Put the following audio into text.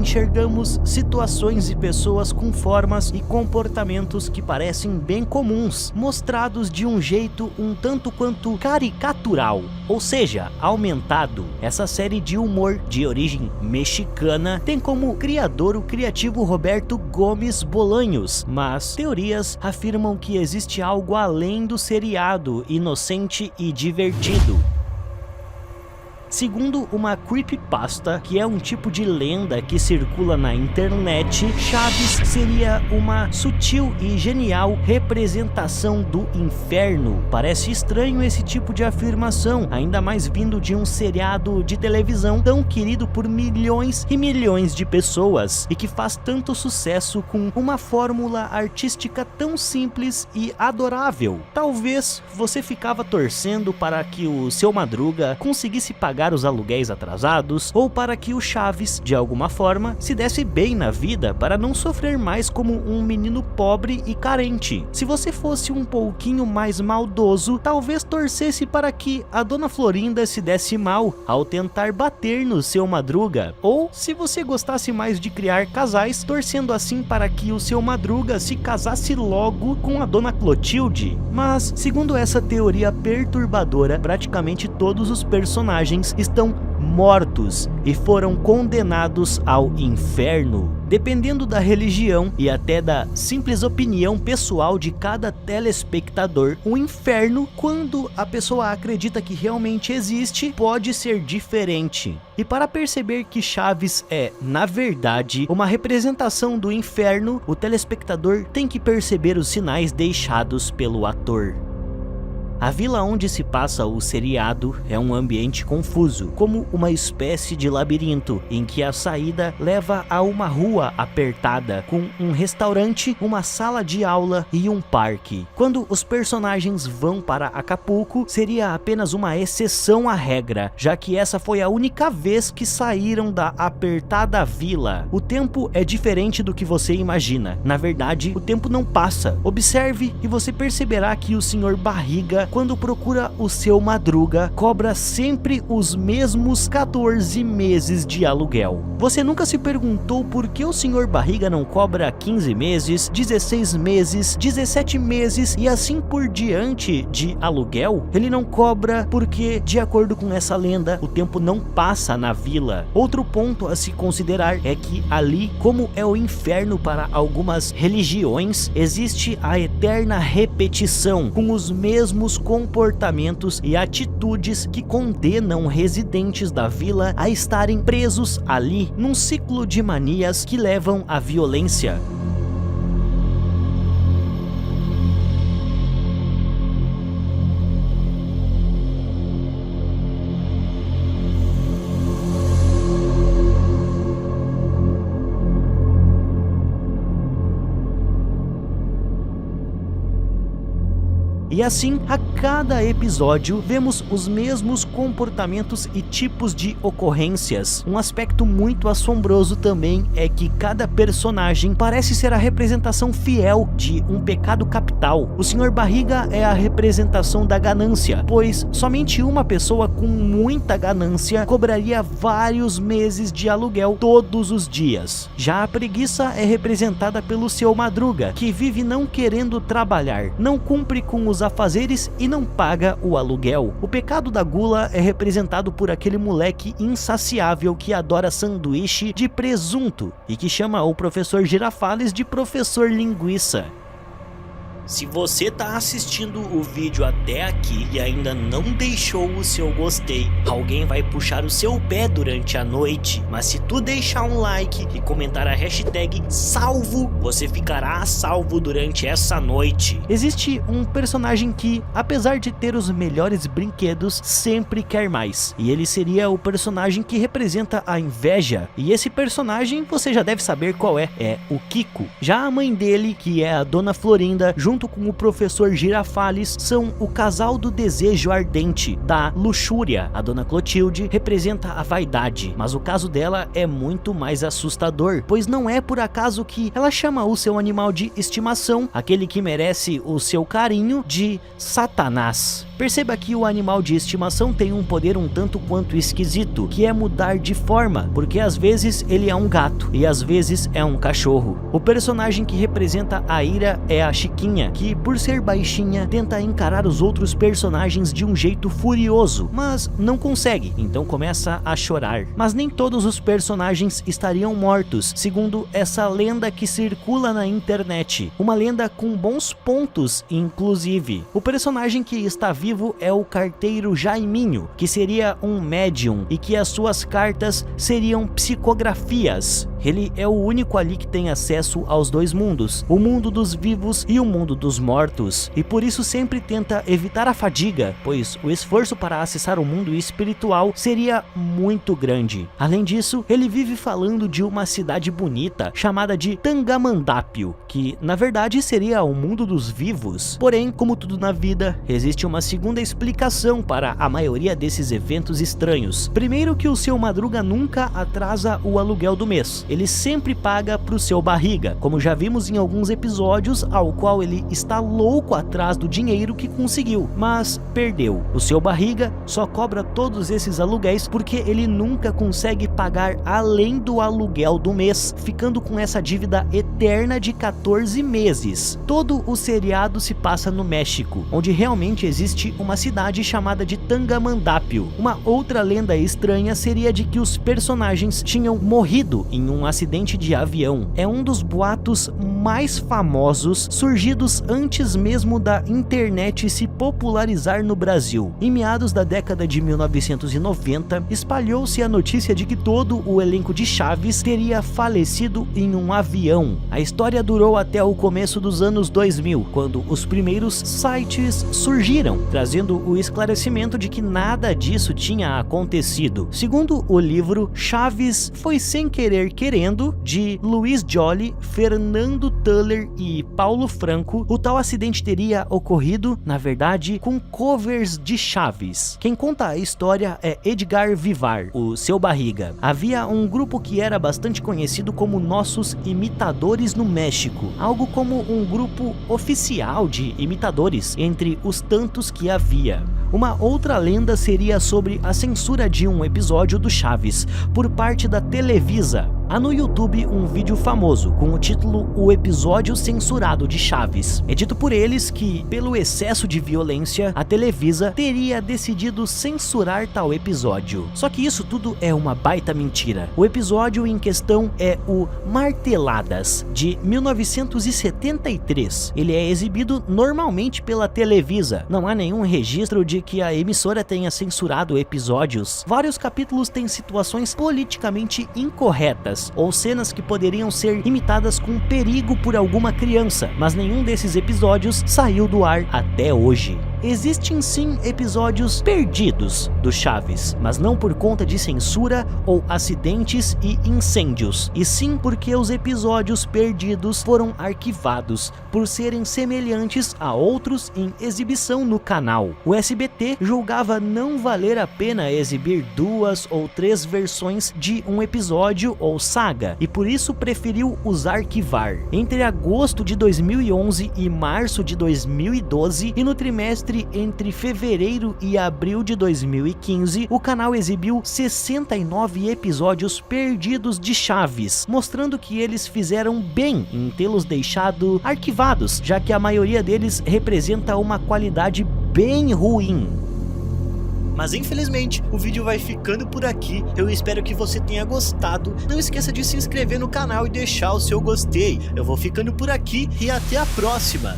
enxergamos situações e pessoas com formas e comportamentos que parecem bem comuns, mostrados de um jeito um tanto quanto caricatural, ou seja, aumentado. Essa série de humor de origem mexicana tem como criador o criativo Roberto Gomes Bolanhos, mas teorias afirmam que existe algo além do seriado inocente e divertido. Segundo uma creepypasta, que é um tipo de lenda que circula na internet, Chaves seria uma sutil e genial representação do inferno. Parece estranho esse tipo de afirmação, ainda mais vindo de um seriado de televisão tão querido por milhões e milhões de pessoas e que faz tanto sucesso com uma fórmula artística tão simples e adorável. Talvez você ficava torcendo para que o Seu Madruga conseguisse pagar os aluguéis atrasados, ou para que o Chaves, de alguma forma, se desse bem na vida para não sofrer mais como um menino pobre e carente. Se você fosse um pouquinho mais maldoso, talvez torcesse para que a Dona Florinda se desse mal ao tentar bater no Seu Madruga, ou se você gostasse mais de criar casais, torcendo assim para que o Seu Madruga se casasse logo com a Dona Clotilde. Mas, segundo essa teoria perturbadora, praticamente todos os personagens estão mortos e foram condenados ao inferno. Dependendo da religião e até da simples opinião pessoal de cada telespectador, o inferno, quando a pessoa acredita que realmente existe, pode ser diferente. E para perceber que Chaves é, na verdade, uma representação do inferno, o telespectador tem que perceber os sinais deixados pelo ator. A vila onde se passa o seriado é um ambiente confuso, como uma espécie de labirinto, em que a saída leva a uma rua apertada, com um restaurante, uma sala de aula e um parque. Quando os personagens vão para Acapulco, seria apenas uma exceção à regra, já que essa foi a única vez que saíram da apertada vila. O tempo é diferente do que você imagina. Na verdade, o tempo não passa. Observe e você perceberá que o Sr. Barriga, quando procura o Seu Madruga, cobra sempre os mesmos 14 meses de aluguel. Você nunca se perguntou por que o Sr. Barriga não cobra 15 meses, 16 meses, 17 meses e assim por diante de aluguel? Ele não cobra porque, de acordo com essa lenda, o tempo não passa na vila. Outro ponto a se considerar é que ali, como é o inferno para algumas religiões, existe a eterna repetição, com os mesmos comportamentos e atitudes que condenam residentes da vila a estarem presos ali num ciclo de manias que levam à violência. E assim, a cada episódio, vemos os mesmos comportamentos e tipos de ocorrências. Um aspecto muito assombroso também é que cada personagem parece ser a representação fiel de um pecado capital. O Sr. Barriga é a representação da ganância, pois somente uma pessoa com muita ganância cobraria vários meses de aluguel todos os dias. Já a preguiça é representada pelo Seu Madruga, que vive não querendo trabalhar, não cumpre com os afazeres e não paga o aluguel. O pecado da gula é representado por aquele moleque insaciável que adora sanduíche de presunto e que chama o professor Girafales de professor linguiça. Se você tá assistindo o vídeo até aqui e ainda não deixou o seu gostei, alguém vai puxar o seu pé durante a noite. Mas se tu deixar um like e comentar a hashtag salvo, você ficará a salvo durante essa noite. Existe um personagem que, apesar de ter os melhores brinquedos, sempre quer mais. E ele seria o personagem que representa a inveja. E esse personagem você já deve saber qual é o Kiko. Já a mãe dele, que é a Dona Florinda, junto com o professor Girafales, são o casal do desejo ardente, da luxúria. A Dona Clotilde representa a vaidade, mas o caso dela é muito mais assustador, pois não é por acaso que ela chama o seu animal de estimação, aquele que merece o seu carinho, de Satanás. Perceba que o animal de estimação tem um poder um tanto quanto esquisito, que é mudar de forma, porque às vezes ele é um gato e às vezes é um cachorro. O personagem que representa a ira é a Chiquinha, que por ser baixinha tenta encarar os outros personagens de um jeito furioso, mas não consegue, então começa a chorar. Mas nem todos os personagens estariam mortos, segundo essa lenda que circula na internet. Uma lenda com bons pontos, inclusive. O personagem que está vivo é o carteiro Jaiminho, que seria um médium e que as suas cartas seriam psicografias. Ele é o único ali que tem acesso aos dois mundos, o mundo dos vivos e o mundo dos mortos, e por isso sempre tenta evitar a fadiga, pois o esforço para acessar o mundo espiritual seria muito grande. Além disso, ele vive falando de uma cidade bonita chamada de Tangamandápio, que na verdade seria o mundo dos vivos. Porém, como tudo na vida, existe uma segunda explicação para a maioria desses eventos estranhos. Primeiro, que o seu Madruga nunca atrasa o aluguel do mês. Ele sempre paga pro seu barriga, como já vimos em alguns episódios, ao qual ele está louco atrás do dinheiro que conseguiu, mas perdeu. O seu barriga só cobra todos esses aluguéis porque ele nunca consegue pagar além do aluguel do mês, ficando com essa dívida eterna de 14 meses. Todo o seriado se passa no México, onde realmente existe uma cidade chamada de Tangamandápio. Uma outra lenda estranha seria de que os personagens tinham morrido em um acidente de avião. É um dos boatos mais famosos surgidos antes mesmo da internet se popularizar no Brasil. Em meados da década de 1990, espalhou-se a notícia de que todo o elenco de Chaves teria falecido em um avião. A história durou até o começo dos anos 2000, quando os primeiros sites surgiram, trazendo o esclarecimento de que nada disso tinha acontecido. Segundo o livro Chaves Foi Sem Querer Querendo, de Luiz Joly, Fernando Tuller e Paulo Franco, o tal acidente teria ocorrido, na verdade, com covers de Chaves. Quem conta a história é Edgar Vivar, o seu barriga. Havia um grupo que era bastante conhecido como Nossos Imitadores no México, algo como um grupo oficial de imitadores entre os tantos que havia. Uma outra lenda seria sobre a censura de um episódio do Chaves por parte da Televisa. Há no YouTube um vídeo famoso com o título O Episódio Censurado de Chaves. É dito por eles que, pelo excesso de violência, a Televisa teria decidido censurar tal episódio. Só que isso tudo é uma baita mentira. O episódio em questão é o Marteladas, de 1973. Ele é exibido normalmente pela Televisa. Não há nenhum registro de que a emissora tenha censurado episódios. Vários capítulos têm situações politicamente incorretas ou cenas que poderiam ser imitadas com perigo por alguma criança, mas nenhum desses episódios saiu do ar até hoje. Existem sim episódios perdidos do Chaves, mas não por conta de censura ou acidentes e incêndios, e sim porque os episódios perdidos foram arquivados por serem semelhantes a outros em exibição no canal. O SBT julgava não valer a pena exibir 2 ou 3 versões de um episódio ou saga, e por isso preferiu os arquivar. Entre agosto de 2011 e março de 2012, e no trimestre entre fevereiro e abril de 2015, o canal exibiu 69 episódios perdidos de Chaves, mostrando que eles fizeram bem em tê-los deixado arquivados, já que a maioria deles representa uma qualidade bem ruim. Mas infelizmente o vídeo vai ficando por aqui. Eu espero que você tenha gostado. Não esqueça de se inscrever no canal e deixar o seu gostei. Eu vou ficando por aqui e até a próxima.